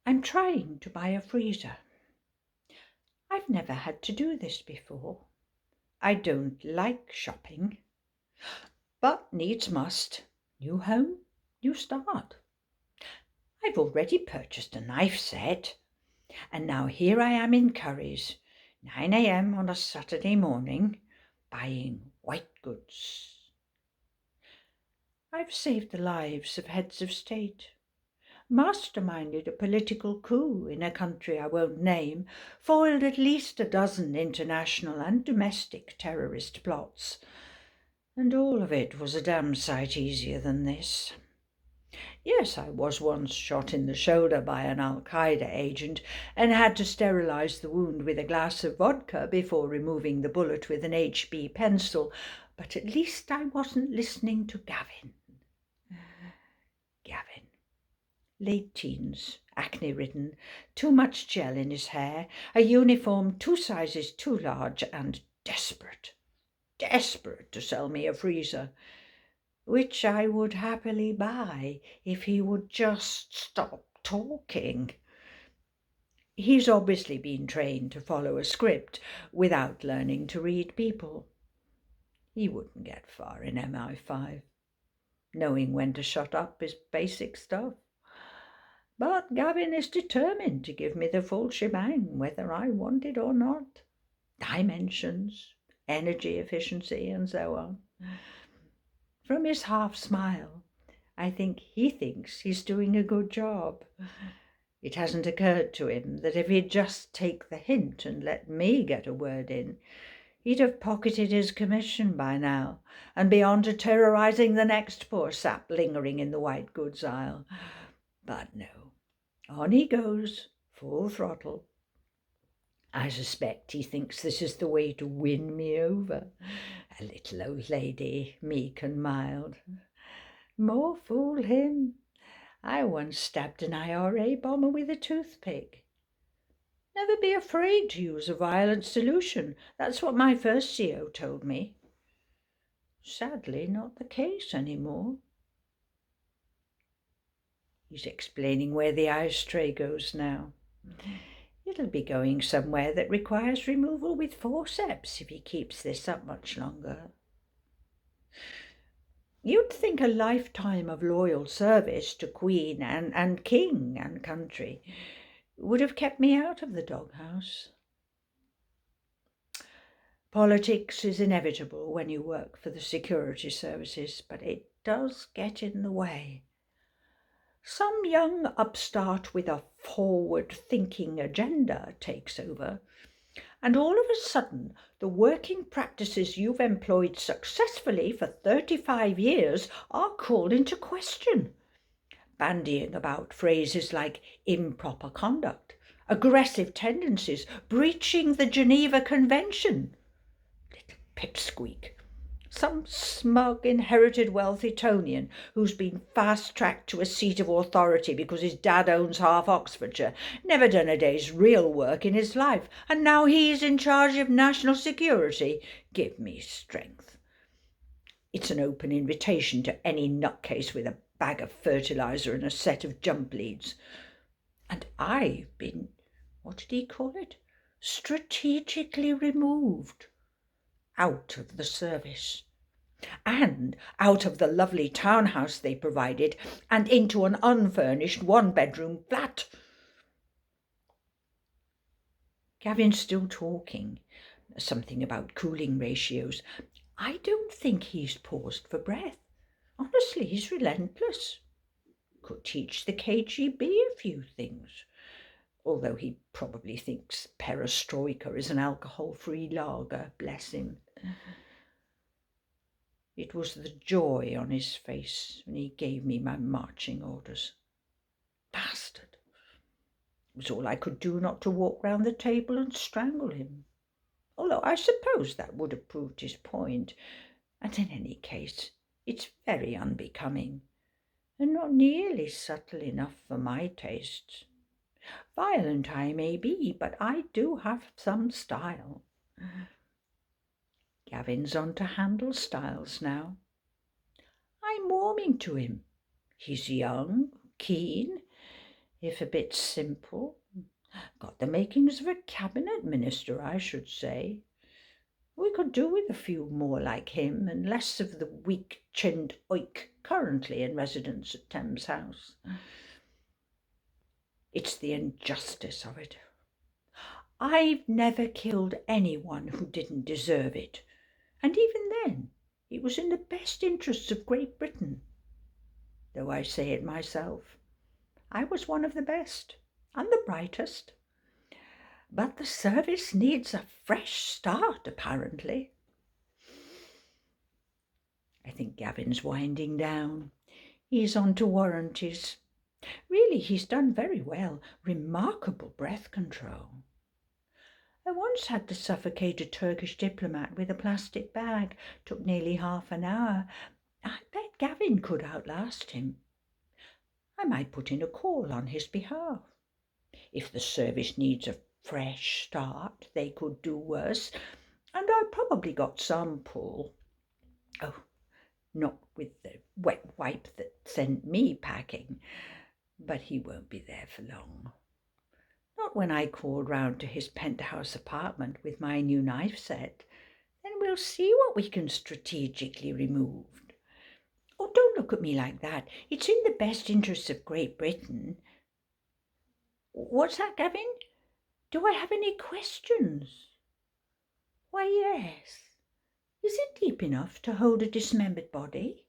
I'm trying to buy a freezer. I've never had to do this before. I don't like shopping, but needs must. New home, new start. I've already purchased a knife set, and now here I am in Curry's, 9 a.m. on a Saturday morning, buying white goods. I've saved the lives of heads of state, masterminded a political coup in a country I won't name, foiled at least a dozen international and domestic terrorist plots, and all of it was a damn sight easier than this. Yes, I was once shot in the shoulder by an Al-Qaeda agent and had to sterilize the wound with a glass of vodka before removing the bullet with an HB pencil, but at least I wasn't listening to Gavin. Gavin. Late teens, acne-ridden, too much gel in his hair, a uniform 2 sizes too large, and desperate to sell me a freezer, which I would happily buy if he would just stop talking. He's obviously been trained to follow a script without learning to read people. He wouldn't get far in MI5. Knowing when to shut up is basic stuff. But Gavin is determined to give me the full shebang, whether I want it or not. Dimensions, energy efficiency, and so on. From his half-smile, I think he thinks he's doing a good job. It hasn't occurred to him that if he'd just take the hint and let me get a word in, he'd have pocketed his commission by now and be on to terrorising the next poor sap lingering in the white goods aisle. But no, on he goes, full throttle. I suspect he thinks this is the way to win me over. A little old lady, meek and mild. More fool him. I once stabbed an IRA bomber with a toothpick. Never be afraid to use a violent solution. That's what my first CO told me. Sadly, not the case anymore. He's explaining where the ashtray goes now. It'll be going somewhere that requires removal with forceps if he keeps this up much longer. You'd think a lifetime of loyal service to Queen and King and country would have kept me out of the doghouse. Politics is inevitable when you work for the security services, but it does get in the way. Some young upstart with a forward-thinking agenda takes over, and all of a sudden the working practices you've employed successfully for 35 years are called into question, bandying about phrases like improper conduct, aggressive tendencies, breaching the Geneva Convention. Little pipsqueak. Some smug, inherited wealth Etonian who's been fast-tracked to a seat of authority because his dad owns half Oxfordshire, never done a day's real work in his life, and now he's in charge of national security. Give me strength. It's an open invitation to any nutcase with a bag of fertiliser and a set of jump leads. And I've been, what did he call it? Strategically removed. Out of the service, and out of the lovely townhouse they provided, and into an unfurnished one-bedroom flat. Gavin's still talking, something about cooling ratios. I don't think he's paused for breath. Honestly, he's relentless. Could teach the KGB a few things, although he probably thinks perestroika is an alcohol-free lager, bless him. It was the joy on his face when he gave me my marching orders. Bastard! It was all I could do not to walk round the table and strangle him, although I suppose that would have proved his point, and in any case it's very unbecoming, and not nearly subtle enough for my tastes. Violent I may be, but I do have some style. Gavin's on to handle styles now. I'm warming to him. He's young, keen, if a bit simple. Got the makings of a cabinet minister, I should say. We could do with a few more like him, and less of the weak-chinned oik currently in residence at Thames House. It's the injustice of it. I've never killed anyone who didn't deserve it, and even then it was in the best interests of Great Britain. Though I say it myself, I was one of the best and the brightest. But the service needs a fresh start, apparently. I think Gavin's winding down. He's on to warranties. Really, he's done very well. Remarkable breath control. I once had to suffocate a Turkish diplomat with a plastic bag. Took nearly half an hour. I bet Gavin could outlast him. I might put in a call on his behalf. If the service needs a fresh start, they could do worse, and I've probably got some pull. Oh, not with the wet wipe that sent me packing, but he won't be there for long. Not when I called round to his penthouse apartment with my new knife set. Then we'll see what we can strategically remove. Oh, don't look at me like that. It's in the best interests of Great Britain. What's that, Gavin? Do I have any questions? Why, yes. Is it deep enough to hold a dismembered body?